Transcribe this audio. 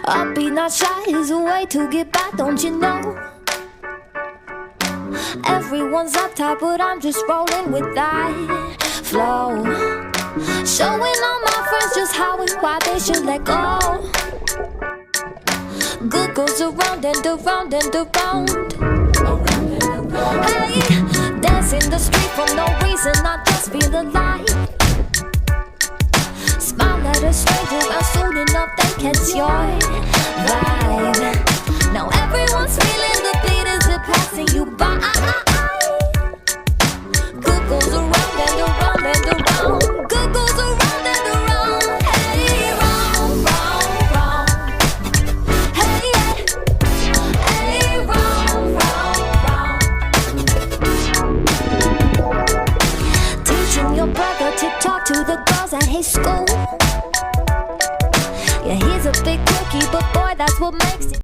Upbeat, not shy is a way to get by, don't you know? Everyone's uptight, but I'm just rolling with that flow. Showing all my friends just how and why they should let go. Good goes around and around and around. Hey, dance in the street for no reason, I just feel alive. Smile at a stranger and soon enough they catch your vibe. Now everyone's feeling the beat as it passing you by. Good goes around and around and around. Good goes around and around. Hey, round, round, round. Hey, yeah. Hey, round, round, round. Teaching your brother to talk to the girls at his school. Yeah, he's a big cookie, but boy, that's what makes it.